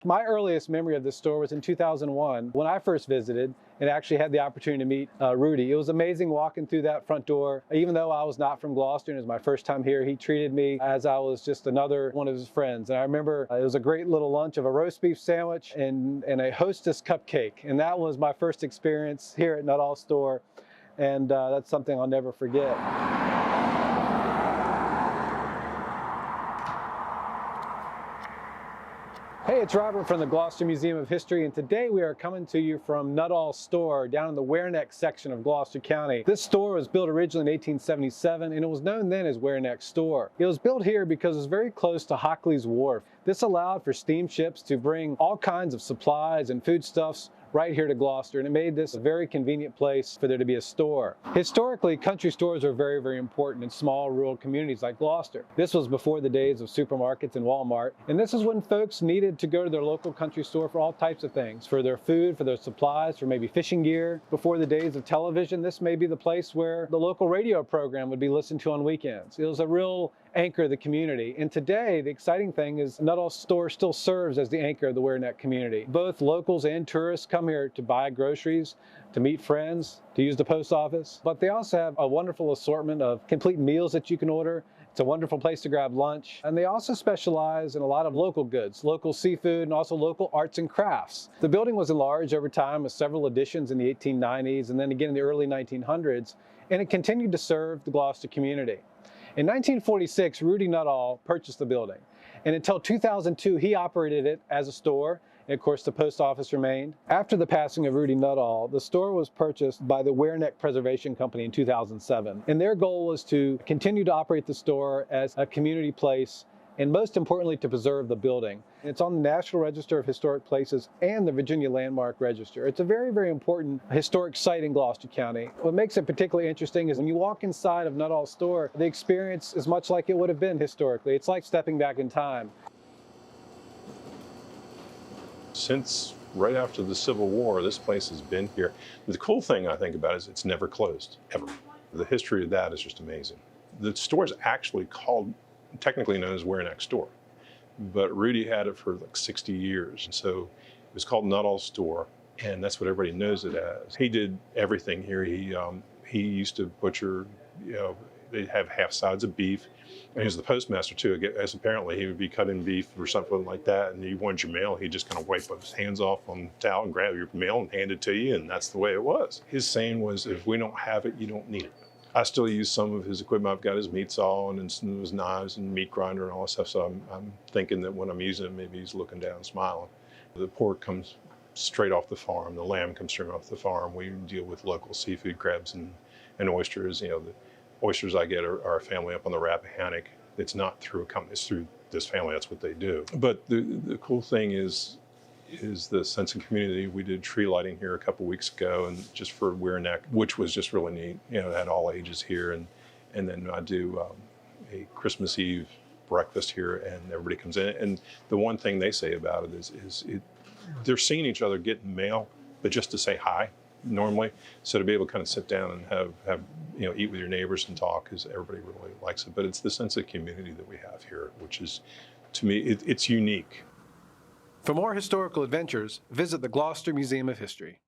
My earliest memory of this store was in 2001 when I first visited and actually had the opportunity to meet Rudy. It was amazing walking through that front door. Even though I was not from Gloucester and it was my first time here, he treated me as I was just another one of his friends. And I remember it was a great little lunch of a roast beef sandwich and a Hostess cupcake. And that was my first experience here at Nuttall store. And that's something I'll never forget. Hey, it's Robert from the Gloucester Museum of History, and today we are coming to you from Nuttall store down in the Ware Neck section of Gloucester County. This store was built originally in 1877, and it was known then as Ware Neck store. It was built here because it was very close to Hockley's Wharf. This allowed for steamships to bring all kinds of supplies and foodstuffs right here to Gloucester, and it made this a very convenient place for there to be a store. Historically, country stores are very, very important in small rural communities like Gloucester. This was before the days of supermarkets and Walmart, and this is when folks needed to go to their local country store for all types of things, for their food, for their supplies, for maybe fishing gear. Before the days of television, this may be the place where the local radio program would be listened to on weekends. It was a real anchor of the community. And today, the exciting thing is Nuttall store still serves as the anchor of the Ware Neck community. Both locals and tourists come here to buy groceries, to meet friends, to use the post office. But they also have a wonderful assortment of complete meals that you can order. It's a wonderful place to grab lunch. And they also specialize in a lot of local goods, local seafood, and also local arts and crafts. The building was enlarged over time with several additions in the 1890s and then again in the early 1900s, and it continued to serve the Gloucester community. In 1946, Rudy Nuttall purchased the building, and until 2002, he operated it as a store, and of course the post office remained. After the passing of Rudy Nuttall, the store was purchased by the Ware Neck Preservation Company in 2007, and their goal was to continue to operate the store as a community place, and most importantly, to preserve the building. It's on the National Register of Historic Places and the Virginia Landmark Register. It's a very, very important historic site in Gloucester County. What makes it particularly interesting is when you walk inside of Nuttall's store, the experience is much like it would have been historically. It's like stepping back in time. Since right after the Civil War, this place has been here. The cool thing I think about it is it's never closed, ever. The history of that is just amazing. The store is actually technically known as Ware Neck store, but Rudy had it for like 60 years. And so it was called Nuttall store, and that's what everybody knows it as. He did everything here. He used to butcher, they'd have half sides of beef. And he was the postmaster too, as apparently he would be cutting beef or something like that, and you wanted your mail, he'd just kind of wipe his hands off on the towel and grab your mail and hand it to you, and that's the way it was. His saying was, if we don't have it, you don't need it. I still use some of his equipment. I've got his meat saw and some of his knives and meat grinder and all that stuff, so I'm thinking that when I'm using it, maybe he's looking down and smiling. The pork comes straight off the farm. The lamb comes straight off the farm. We deal with local seafood, crabs and oysters. The oysters I get are a family up on the Rappahannock. It's not through a company, it's through this family, that's what they do. But the cool thing is the sense of community. We did tree lighting here a couple weeks ago, and just for Ware Neck, which was just really neat. It had all ages here, and then I do a Christmas Eve breakfast here, and everybody comes in. And the one thing they say about it is they're seeing each other getting mail, but just to say hi normally. So to be able to kind of sit down and have eat with your neighbors and talk, because everybody really likes it. But it's the sense of community that we have here, which is, to me, it's unique. For more historical adventures, visit the Gloucester Museum of History.